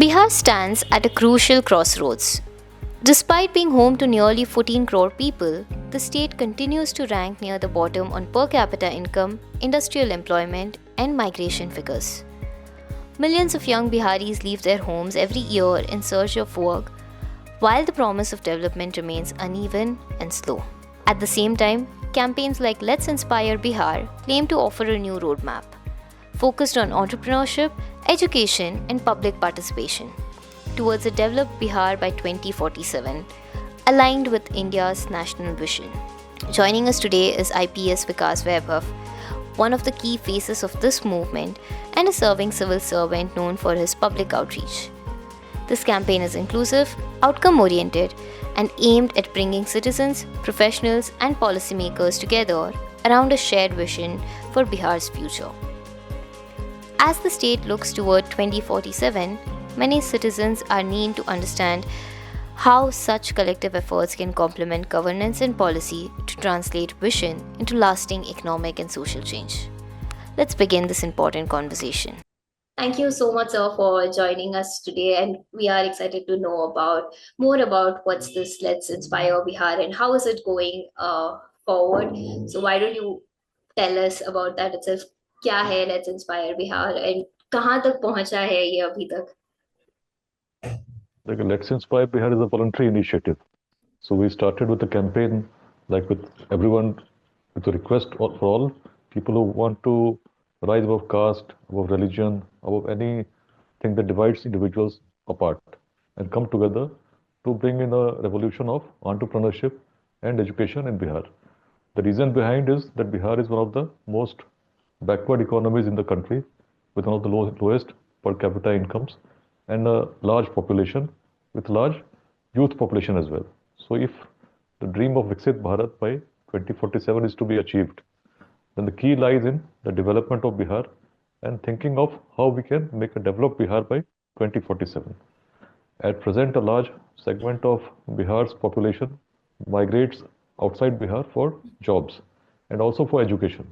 Bihar stands at a crucial crossroads. Despite being home to nearly 14 crore people, the state continues to rank near the bottom on per capita income, industrial employment, and migration figures. Millions of young Biharis leave their homes every year in search of work, while the promise of development remains uneven and slow. At the same time, campaigns like Let's Inspire Bihar claim to offer a new roadmap, focused on entrepreneurship, education, and public participation, towards a developed Bihar by 2047, aligned with India's national vision. Joining us today is IPS Vikas Vaibhav, one of the key faces of this movement and a serving civil servant known for his public outreach. This campaign is inclusive, outcome oriented, and aimed at bringing citizens, professionals, and policymakers together around a shared vision for Bihar's future. As the state looks toward 2047, many citizens are keen to understand how such collective efforts can complement governance and policy to translate vision into lasting economic and social change. Let's begin this important conversation. Thank you so much, sir, for joining us today, and we are excited to know about more about what's this Let's Inspire Bihar and how is it going forward. So why don't you tell us about that itself? क्या है Let's Inspire Bihar and कहाँ तक पहुँचा है ये अभी तक? Like Let's Inspire Bihar is a voluntary initiative. So we started with a campaign, like with everyone, with a request for all people who want to rise above caste, above religion, above anything that divides individuals apart, and come together to bring in a revolution of entrepreneurship and education in Bihar. The reason behind is that Bihar is one of the most backward economies in the country, with one of the lowest per capita incomes and a large population with large youth population as well. So if the dream of Viksit Bharat by 2047 is to be achieved, then the key lies in the development of Bihar and thinking of how we can make a developed Bihar by 2047. At present, a large segment of Bihar's population migrates outside Bihar for jobs and also for education.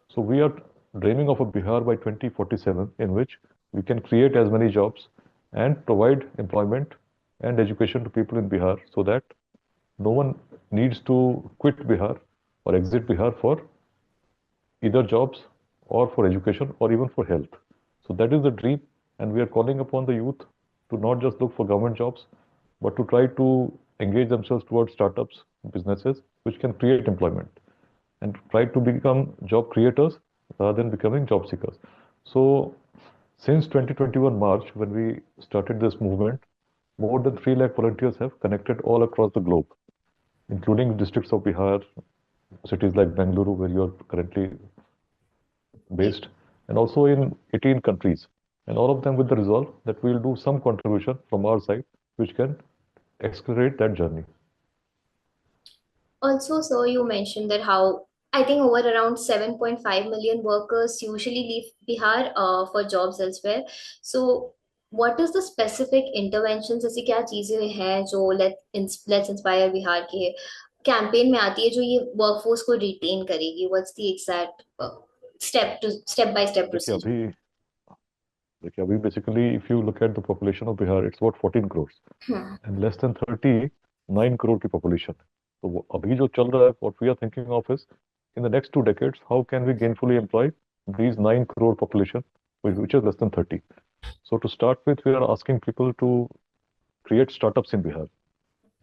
So we are dreaming of a Bihar by 2047 in which we can create as many jobs and provide employment and education to people in Bihar so that no one needs to quit Bihar or exit Bihar for either jobs or for education or even for health. So that is the dream, and we are calling upon the youth to not just look for government jobs, but to try to engage themselves towards startups, businesses, which can create employment and try to become job creators rather than becoming job seekers. So since 2021 March, when we started this movement, more than 3 lakh volunteers have connected all across the globe, including districts of Bihar, cities like Bengaluru, where you are currently based, and also in 18 countries. And all of them with the resolve that we will do some contribution from our side, which can accelerate that journey. Also, sir, you mentioned that how I think over around 7.5 million workers usually leave Bihar for jobs elsewhere. So, what is the specific interventions? ऐसी क्या चीजें हैं जो Let's Inspire Bihar के campaign में आती है जो ये वर्कफोर्स को रिटेन करेगी? What's the exact step by step procedure? Basically, if you look at the population of Bihar, it's about 14 crores and less than 39 crore की population. So अभी जो चल रहा है, what we are thinking of is in the next 2 decades, how can we gainfully employ these 9 crore population, which is less than 30. So to start with, we are asking people to create startups in Bihar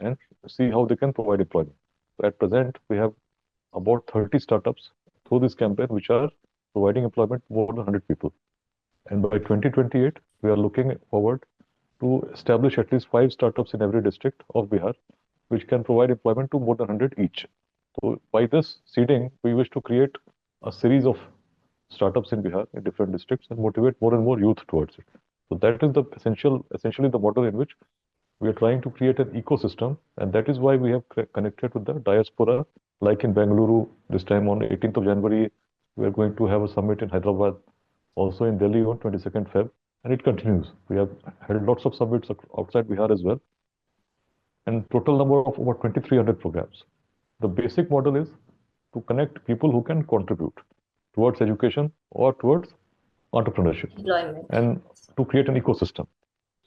and see how they can provide employment. So at present, we have about 30 startups through this campaign, which are providing employment to more than 100 people. And by 2028, we are looking forward to establish at least 5 startups in every district of Bihar, which can provide employment to more than 100 each. So by this seeding, we wish to create a series of startups in Bihar in different districts and motivate more and more youth towards it. So that is the essentially the model in which we are trying to create an ecosystem, and that is why we have connected with the diaspora, like in Bengaluru this time on 18th of January. We are going to have a summit in Hyderabad, also in Delhi on 22nd Feb, and it continues. We have held lots of summits outside Bihar as well, and total number of about 2,300 programs. The basic model is to connect people who can contribute towards education or towards entrepreneurship Employment. and to create an ecosystem.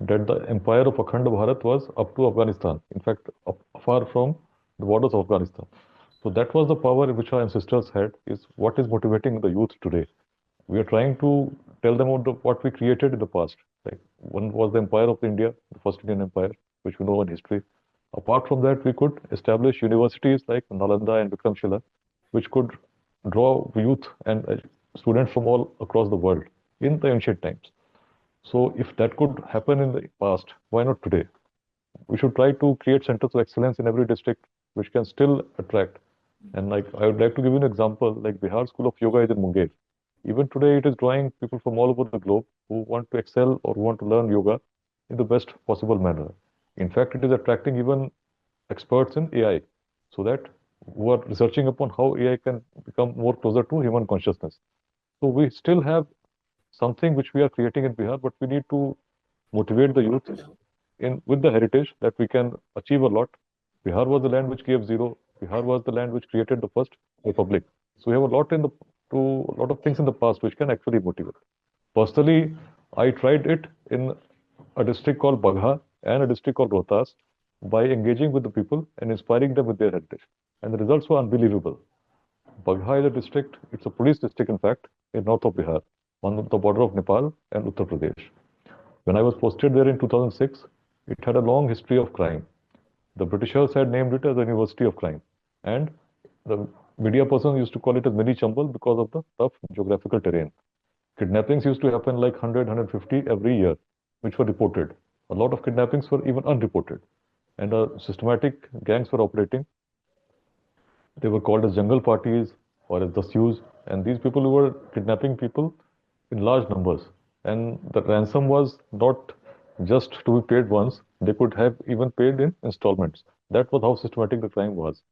that the empire of Akhand Bharat was up to Afghanistan, in fact, far from the borders of Afghanistan. So that was the power which our ancestors had, is what is motivating the youth today. We are trying to tell them about what we created in the past. Like one was the empire of India, the first Indian empire, which we know in history. Apart from that, we could establish universities like Nalanda and Vikramshila, which could draw youth and students from all across the world in the ancient times. So if that could happen in the past, why not today? We should try to create centers of excellence in every district, which can still attract. And like I would like to give you an example, like Bihar School of Yoga is in Munger. Even today, it is drawing people from all over the globe who want to excel or who want to learn yoga in the best possible manner. In fact, it is attracting even experts in AI, so that who are researching upon how AI can become more closer to human consciousness. So we still have something which we are creating in Bihar, but we need to motivate the youth in with the heritage that we can achieve a lot. Bihar was the land which gave zero. Bihar was the land which created the first republic. So we have a lot in the to a lot of things in the past which can actually motivate. Personally, I tried it in a district called Bagha and a district called Rohtas by engaging with the people and inspiring them with their heritage. And the results were unbelievable. Bagha is a district, it's a police district, in fact, in north of Bihar, on the border of Nepal and Uttar Pradesh. When I was posted there in 2006, it had a long history of crime. The Britishers had named it as a University of Crime. And the media person used to call it as Mini Chambal because of the tough geographical terrain. Kidnappings used to happen like 100, 150 every year, which were reported. A lot of kidnappings were even unreported. And systematic gangs were operating. They were called as jungle parties or as the Sioux. And these people who were kidnapping people in large numbers. And the ransom was not just to be paid once, they could have even paid in installments. That was how systematic the crime was.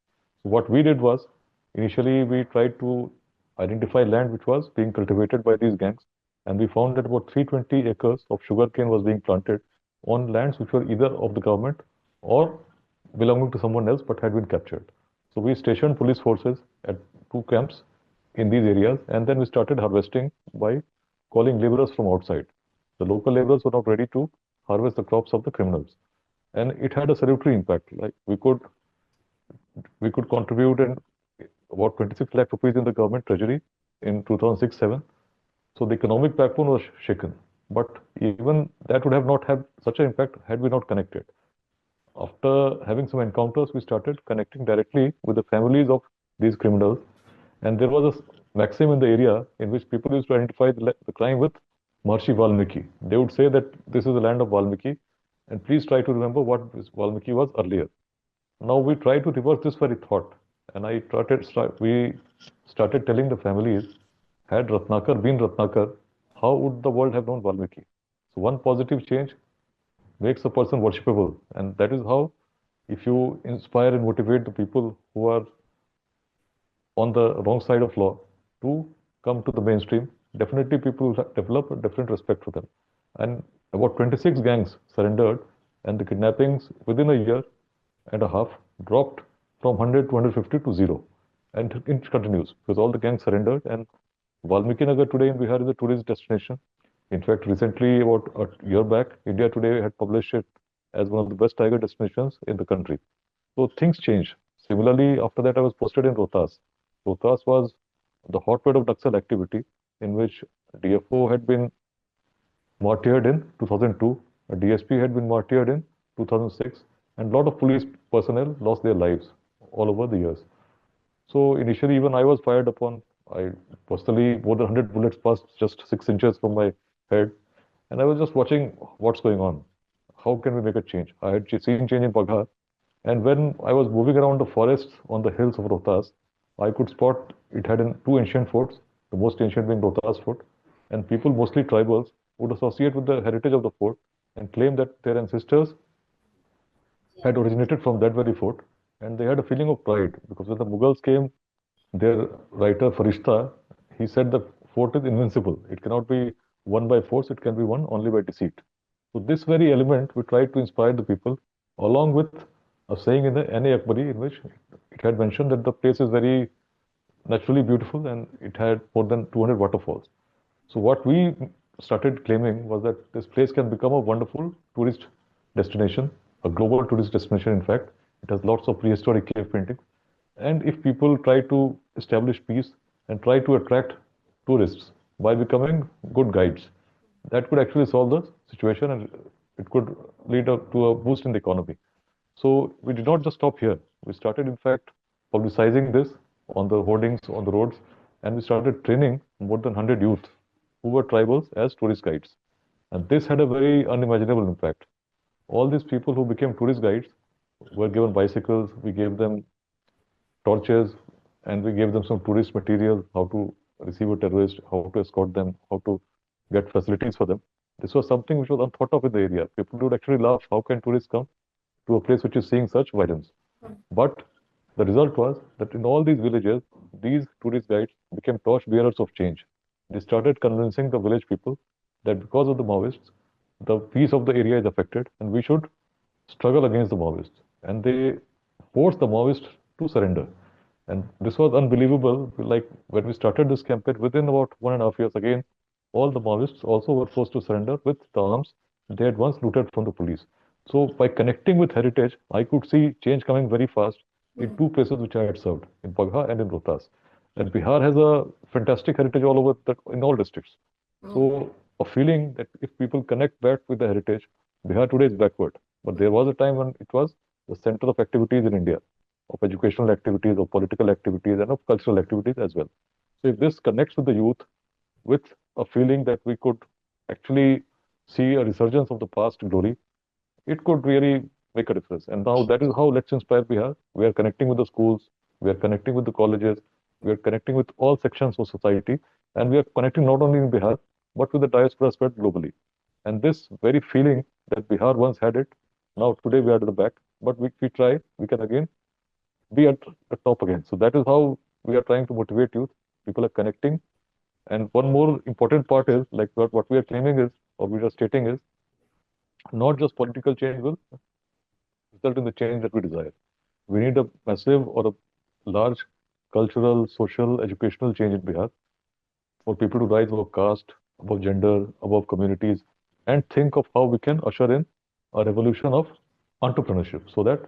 So what we did was, initially we tried to identify land which was being cultivated by these gangs, and we found that about 320 acres of sugarcane was being planted on lands which were either of the government or belonging to someone else but had been captured. So we stationed police forces at 2 camps in these areas, and then we started harvesting by calling laborers from outside. The local laborers were not ready to harvest the crops of the criminals, and it had a salutary impact. Like we could contribute in about 26 lakh rupees in the government treasury in 2006-7. So the economic backbone was shaken, but even that would have not had such an impact had we not connected. After having some encounters, we started connecting directly with the families of these criminals, and there was a maxim in the area in which people used to identify the crime with Maharishi Valmiki. They would say that this is the land of Valmiki, and please try to remember what Valmiki was earlier. Now we try to reverse this very thought, and we started telling the families, had Ratnakar been Ratnakar, how would the world have known Valmiki? So one positive change makes a person worshipable, and that is how, if you inspire and motivate the people who are on the wrong side of law to come to the mainstream, definitely people will develop a different respect for them. And about 26 gangs surrendered, and the kidnappings within a year and a half dropped from 100 to 150 to zero. And it continues because all the gangs surrendered, and Valmiki Nagar today in Bihar is a tourist destination. In fact, recently, about a year back, India Today had published it as one of the best tiger destinations in the country. So things change. Similarly, after that, I was posted in Rohtas. Rohtas was the hotbed of Naxal activity, in which DFO had been martyred in 2002, a DSP had been martyred in 2006, and a lot of police personnel lost their lives all over the years. So initially, even I was fired upon. I personally, more than 100 bullets passed just 6 inches from my head, and I was just watching what's going on. How can we make a change? I had seen change in Bagha, and when I was moving around the forests on the hills of Rohtas, I could spot it had two ancient forts, the most ancient being Rohtas Fort, and people, mostly tribals, would associate with the heritage of the fort and claim that their ancestors had originated from that very fort, and they had a feeling of pride because when the Mughals came, their writer Farishta, he said the fort is invincible. It cannot be won by force, it can be won only by deceit. So this very element we tried to inspire the people, along with a saying in the N.A. Akbari in which it had mentioned that the place is very naturally beautiful and it had more than 200 waterfalls. So what we started claiming was that this place can become a wonderful tourist destination, a global tourist destination, in fact. It has lots of prehistoric cave paintings. And if people try to establish peace and try to attract tourists by becoming good guides, that could actually solve the situation and it could lead up to a boost in the economy. So we did not just stop here. We started, in fact, publicizing this on the hoardings on the roads, and we started training more than 100 youth who were tribals as tourist guides. And this had a very unimaginable impact. All these people who became tourist guides were given bicycles, we gave them torches, and we gave them some tourist material, how to receive a terrorist, how to escort them, how to get facilities for them. This was something which was unthought of in the area. People would actually laugh, how can tourists come to a place which is seeing such violence? But the result was that in all these villages, these tourist guides became torch bearers of change. They started convincing the village people that because of the Maoists, the peace of the area is affected and we should struggle against the Maoists. And they forced the Maoists to surrender. And this was unbelievable. Like when we started this campaign, within about 1.5 years, again, all the Maoists also were forced to surrender with the arms they had once looted from the police. So by connecting with heritage, I could see change coming very fast in two places which I had served, in Bagha and in Rohtas. And Bihar has a fantastic heritage all over in all districts. So a feeling that if people connect back with the heritage, Bihar today is backward. But there was a time when it was the center of activities in India, of educational activities, of political activities, and of cultural activities as well. So if this connects with the youth, with a feeling that we could actually see a resurgence of the past glory, it could really make a difference. And now that is how Let's Inspire Bihar. We are connecting with the schools, we are connecting with the colleges, we are connecting with all sections of society, and we are connecting not only in Bihar, but with the diaspora spread globally. And this very feeling that Bihar once had it, now today we are at the back, but we try, we can again be at the top again. So that is how we are trying to motivate youth. People are connecting. And one more important part is like what we are claiming is, or we are stating is, not just political change will result in the change that we desire. We need a massive or a large cultural, social, educational change in Bihar for people to rise above caste, above gender, above communities, and think of how we can usher in a revolution of entrepreneurship so that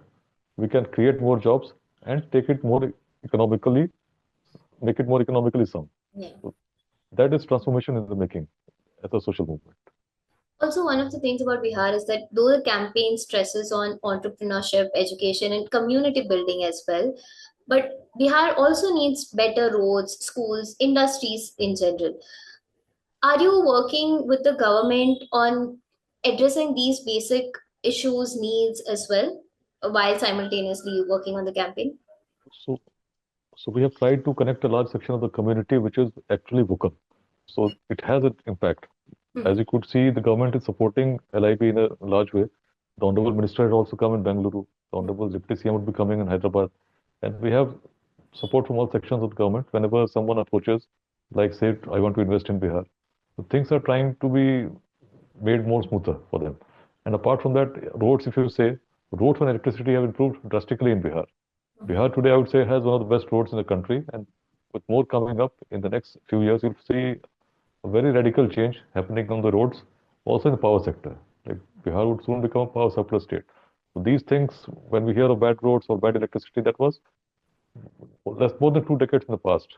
we can create more jobs and take it more economically, make it more economically sound. Yeah. So that is transformation in the making as a social movement. Also, one of the things about Bihar is that though the campaign stresses on entrepreneurship, education, and community building as well, but Bihar also needs better roads, schools, industries in general. Are you working with the government on addressing these basic issues, needs as well, while simultaneously working on the campaign? So, so we have tried to connect a large section of the community which is actually vocal. So it has an impact. As you could see, the government is supporting LIB in a large way. The Honorable Minister had also come in Bengaluru. The Honorable Deputy CM would be coming in Hyderabad. And we have support from all sections of the government whenever someone approaches, like say, I want to invest in Bihar. So things are trying to be made more smoother for them. And apart from that, roads, if you say, roads and electricity have improved drastically in Bihar. Bihar today, I would say, has one of the best roads in the country. And with more coming up in the next few years, you'll see a very radical change happening on the roads, also in the power sector. Like Bihar would soon become a power surplus state. So these things, when we hear of bad roads or bad electricity, that was less more than 2 decades in the past.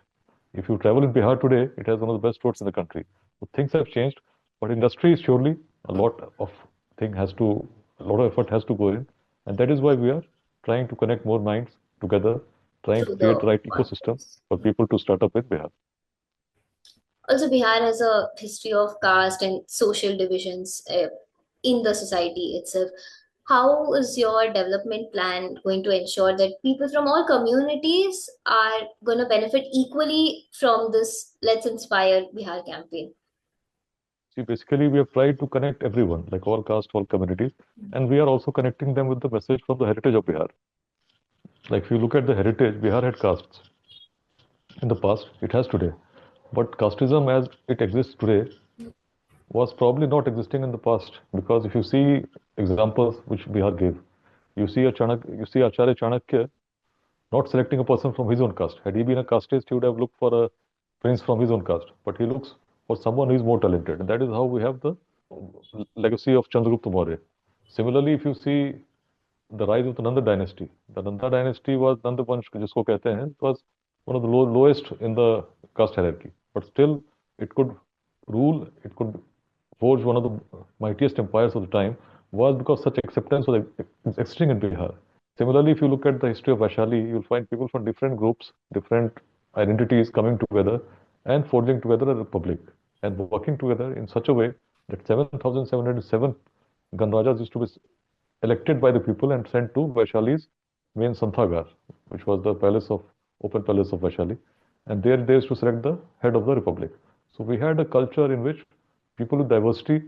If you travel in Bihar today, it has one of the best roads in the country. So things have changed, but industry is surely a lot of a lot of effort has to go in, and that is why we are trying to connect more minds together, trying to Through create the the right ecosystem for people to start up in Bihar. Also, Bihar has a history of caste and social divisions in the society itself. How is your development plan going to ensure that people from all communities are going to benefit equally from this Let's Inspire Bihar campaign? See, basically, we have tried to connect everyone, like all caste, all communities, and we are also connecting them with the message from the heritage of Bihar. Like, if you look at the heritage, Bihar had castes in the past, it has today. But casteism as it exists today was probably not existing in the past because if you see examples which Bihar gave, you see Acharya Chanakya not selecting a person from his own caste. Had he been a casteist, he would have looked for a prince from his own caste. But he looks for someone who is more talented. And that is how we have the legacy of Chandragupta Maurya. Similarly, if you see the rise of the Nanda dynasty, the Nanda dynasty was Nanda Vansh, जिसको कहते हैं, it was one of the lowest in the caste hierarchy. But still, it could rule, it could forge one of the mightiest empires of the time, was because such acceptance was existing in Bihar. Similarly, if you look at the history of Vaishali, you'll find people from different groups, different identities coming together and forging together a republic and working together in such a way that 7,707 Ganrajas used to be elected by the people and sent to Vaishali's main Santhagar, which was the open palace of Vaishali. And there they used to select the head of the republic. So we had a culture in which people with diversity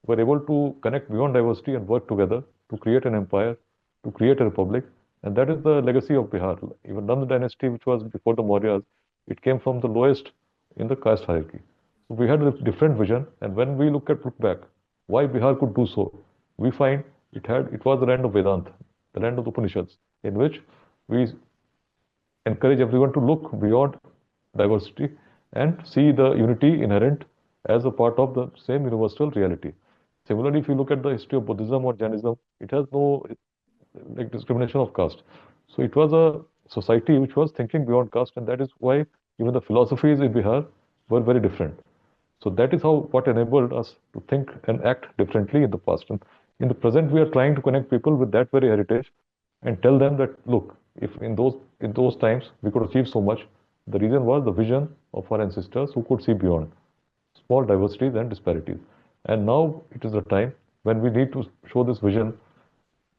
were able to connect beyond diversity and work together to create an empire, to create a republic. And that is the legacy of Bihar. Even Nanda dynasty, which was before the Mauryas, it came from the lowest in the caste hierarchy. So we had a different vision. And when we look back, why Bihar could do so, we find it was the land of Vedanta, the land of the Upanishads, in which we encourage everyone to look beyond diversity and see the unity inherent as a part of the same universal reality. Similarly, if you look at the history of Buddhism or Jainism, it has no discrimination of caste. So it was a society which was thinking beyond caste, and that is why even the philosophies in Bihar were very different. So that is what enabled us to think and act differently in the past. And in the present, we are trying to connect people with that very heritage and tell them that, look, if in those times we could achieve so much, the reason was the vision of our ancestors who could see beyond small diversities and disparities. And now it is the time when we need to show this vision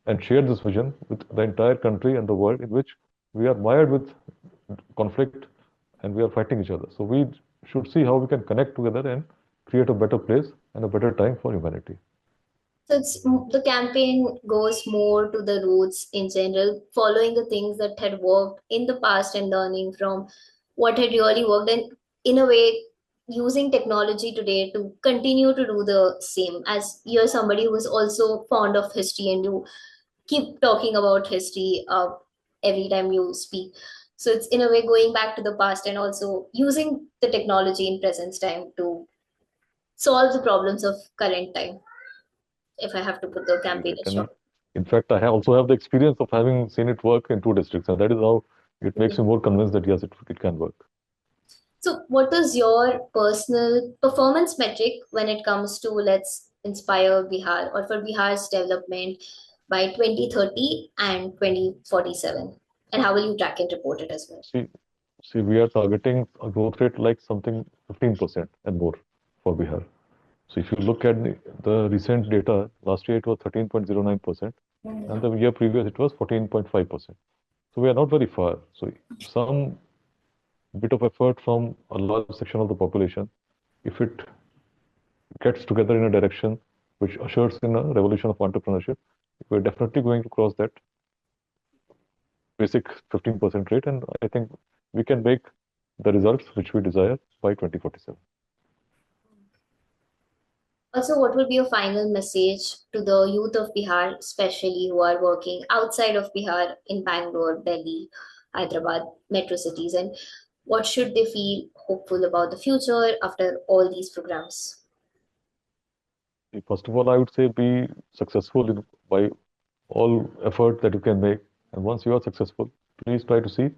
and share this vision with the entire country and the world, in which we are mired with conflict and we are fighting each other. So we should see how we can connect together and create a better place and a better time for humanity. So the campaign goes more to the roots in general, following the things that had worked in the past and learning from what had really worked, and in a way using technology today to continue to do the same. As you're somebody who is also fond of history and you keep talking about history every time you speak. So it's in a way going back to the past and also using the technology in present time to solve the problems of current time, if I have to put the campaign in short. In fact, I also have the experience of having seen it work in 2 districts, and that is how it makes me more convinced that yes, it can work. So what is your personal performance metric when it comes to Let's Inspire Bihar or for Bihar's development by 2030 and 2047? And how will you track and report it as well? See, we are targeting a growth rate like something 15% and more for Bihar. So if you look at the recent data, last year it was 13.09%, and the year previous it was 14.5%. So we are not very far. So some bit of effort from a large section of the population, if it gets together in a direction which ushers in a revolution of entrepreneurship, we're definitely going to cross that basic 15% rate, and I think we can make the results which we desire by 2047. Also, what will be your final message to the youth of Bihar, especially who are working outside of Bihar in Bangalore, Delhi, Hyderabad, metro cities, and what should they feel hopeful about the future after all these programs? First of all, I would say be successful by all effort that you can make. And once you are successful, please try to see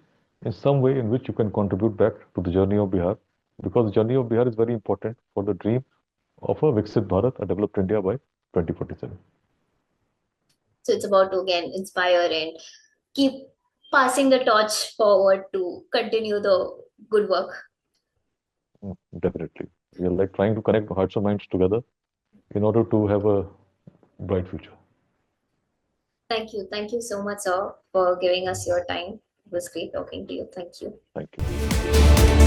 in some way in which you can contribute back to the journey of Bihar, because the journey of Bihar is very important for the dream of a Viksit Bharat, a developed India by 2047. So it's about to again inspire and keep passing the torch forward to continue the good work. Definitely. We are like trying to connect the hearts and minds together in order to have a bright future. Thank you. Thank you so much, sir, for giving us your time. It was great talking to you. Thank you. Thank you.